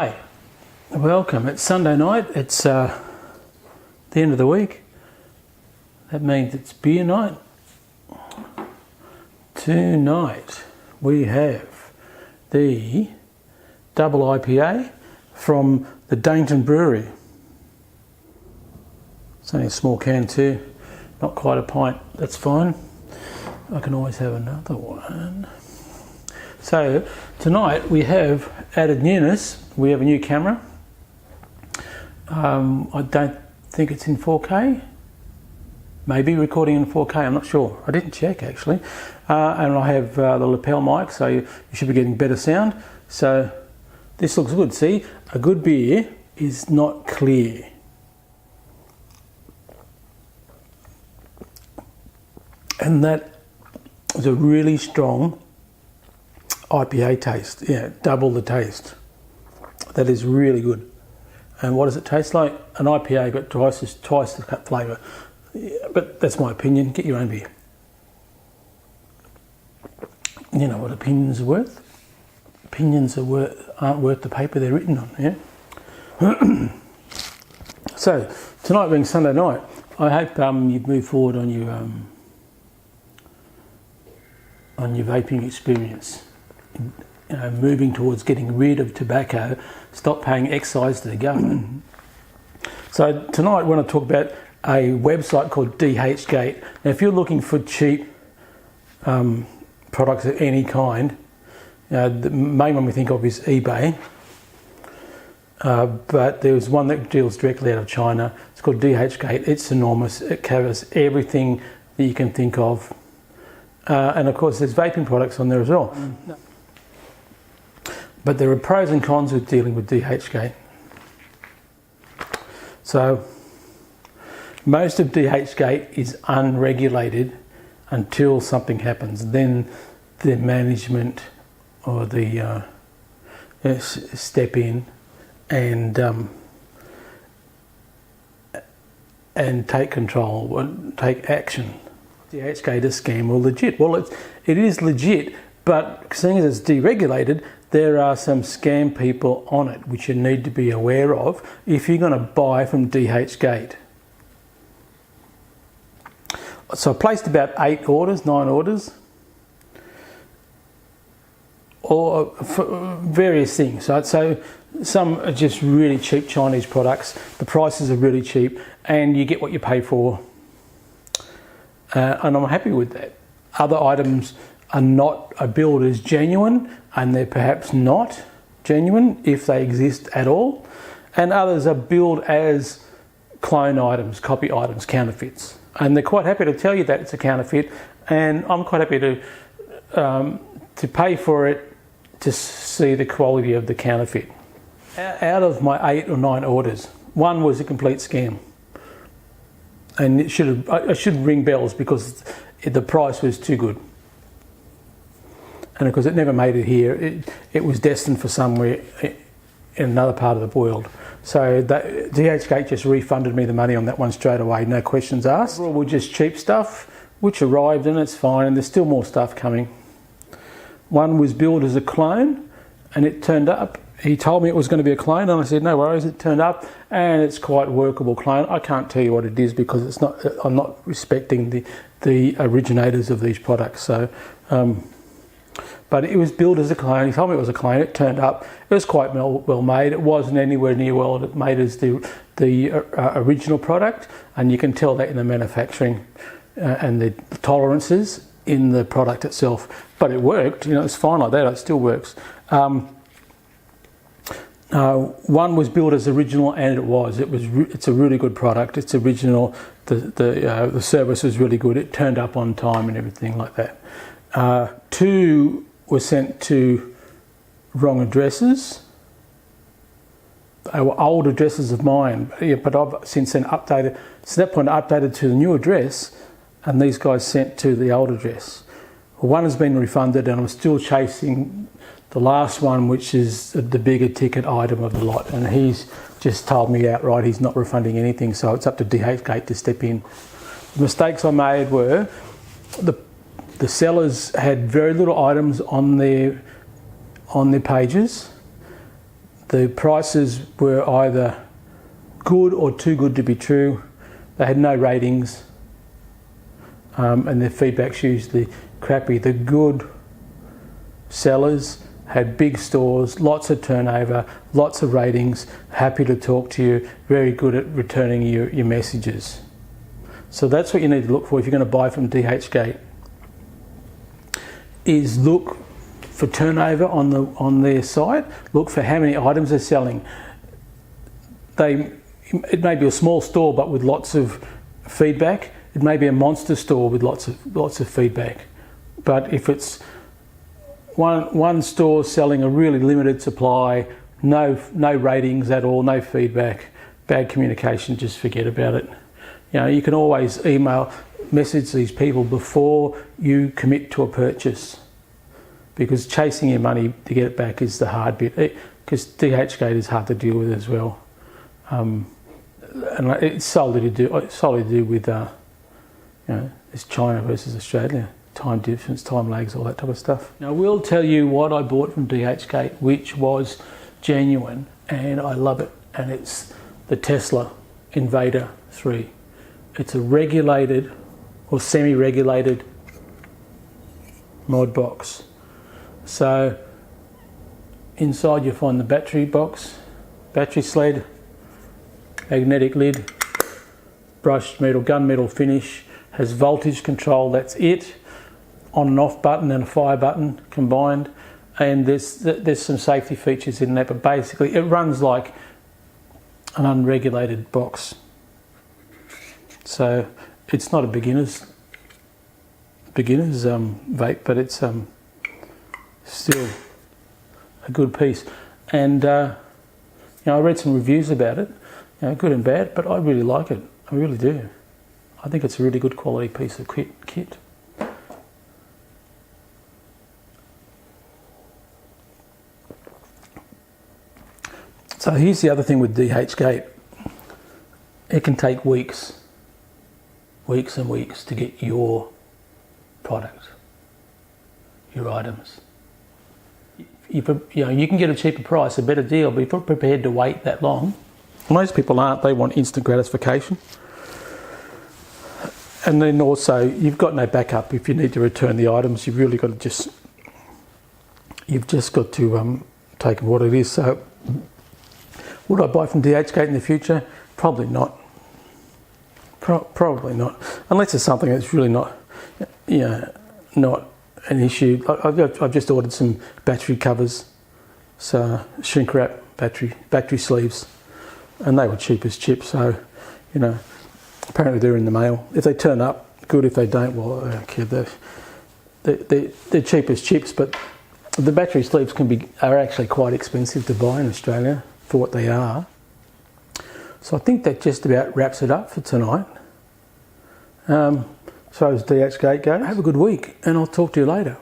Hi, welcome. It's Sunday night. It's the end of the week. That means it's beer night. Tonight we have the double IPA from the Dainton Brewery. It's only a small can too, not quite a pint. That's fine. I can always have another one. So tonight we have added newness. We have a new camera. I don't think it's in 4K. Maybe recording in 4K, I'm not sure. I didn't check actually. And I have the lapel mic, so you should be getting better sound. So this looks good. See, a good beer is not clear. And that is a really strong IPA taste. Yeah, double the taste. That is really good. And what does it taste like? An IPA, but twice the flavour. Yeah, but that's my opinion. Get your own beer. You know what opinions are worth? Opinions aren't worth the paper they're written on. Yeah. So tonight being Sunday night, I hope you've moved forward on your vaping experience. You know, moving towards getting rid of tobacco, stop paying excise to the government. So tonight I want to talk about a website called DHgate. Now if you're looking for cheap products of any kind, the main one we think of is eBay, but there's one that deals directly out of China. It's called DHgate. It's enormous. It covers everything that you can think of. And of course there's vaping products on there as well. But there are pros and cons with dealing with DHgate. So most of DHgate is unregulated until something happens. Then the management or the step in and take control, take action. DHgate is scam or legit? Well, it is legit, but seeing as it's deregulated, there are some scam people on it which you need to be aware of if you're going to buy from DHgate. So I placed about 9 orders, or for various things. So some are just really cheap Chinese products. The prices are really cheap and you get what you pay for. And I'm happy with that. Other items are billed as genuine, and they're perhaps not genuine if they exist at all. And others are billed as clone items, copy items, counterfeits. And they're quite happy to tell you that it's a counterfeit, and I'm quite happy to pay for it to see the quality of the counterfeit. Out of my 8 or 9 orders, one was a complete scam. And I should ring bells because the price was too good. And because it never made it here, it was destined for somewhere in another part of the world. So DHgate just refunded me the money on that one straight away, no questions asked. Overall, we're just cheap stuff, which arrived and it's fine, and there's still more stuff coming. One was billed as a clone, and it turned up. He told me it was going to be a clone, and I said, no worries, it turned up, and it's quite a workable clone. I can't tell you what it is because it's not. I'm not respecting the originators of these products. So, but it was billed as a clone. He told me it was a clone. It turned up. It was quite well made. It wasn't anywhere near well made as the original product, and you can tell that in the manufacturing and the tolerances in the product itself. But it worked. You know, it's fine like that. It still works. One was billed as original, and it was. It's a really good product. It's original. The service was really good. It turned up on time and everything like that. 2 were sent to wrong addresses. They were old addresses of mine, but I've since then updated. So at that point, I updated to the new address, and these guys sent to the old address. Well, one has been refunded, and I'm still chasing the last one, which is the bigger ticket item of the lot, and he's just told me outright he's not refunding anything, so it's up to DHgate to step in. The mistakes I made were the sellers had very little items on their pages. The prices were either good or too good to be true. They had no ratings, and their feedback's usually crappy. The good sellers had big stores, lots of turnover, lots of ratings, happy to talk to you, very good at returning your messages. So that's what you need to look for if you're going to buy from DHgate, is look for turnover on their site, look for how many items they're selling. It may be a small store but with lots of feedback. It may be a monster store with lots of feedback. But if it's one store selling a really limited supply, no ratings at all, no feedback, bad communication, just forget about it. You know, you can always message these people before you commit to a purchase, because chasing your money to get it back is the hard bit, because DHgate is hard to deal with as well. And it's solely to do with it's China versus Australia, time difference, time lags, all that type of stuff. Now, I will tell you what I bought from DHgate, which was genuine, and I love it, and it's the Tesla Invader 3. It's a regulated or semi-regulated mod box. So inside you find the battery box, battery sled, magnetic lid, brushed metal, gunmetal finish, has voltage control, that's it, on and off button and a fire button combined, and there's some safety features in that, but basically it runs like an unregulated box. So it's not a beginner's vape, but it's still a good piece. And I read some reviews about it, good and bad, but I really like it. I really do. I think it's a really good quality piece of kit. So here's the other thing with DHgate. It can take weeks and weeks to get your product, your items. You can get a cheaper price, a better deal, but if you're prepared to wait that long, most people aren't. They want instant gratification. And then also, you've got no backup. If you need to return the items, you've really got to you've just got to take what it is. So, would I buy from DHgate in the future? Probably not. Probably not, unless it's something that's really not an issue. I've just ordered some battery covers, so shrink wrap battery sleeves, and they were cheap as chips. So, apparently they're in the mail. If they turn up, good. If they don't, well, I don't care. They're cheap as chips, but the battery sleeves are actually quite expensive to buy in Australia for what they are. So I think that just about wraps it up for tonight. So as DHgate goes, have a good week, and I'll talk to you later.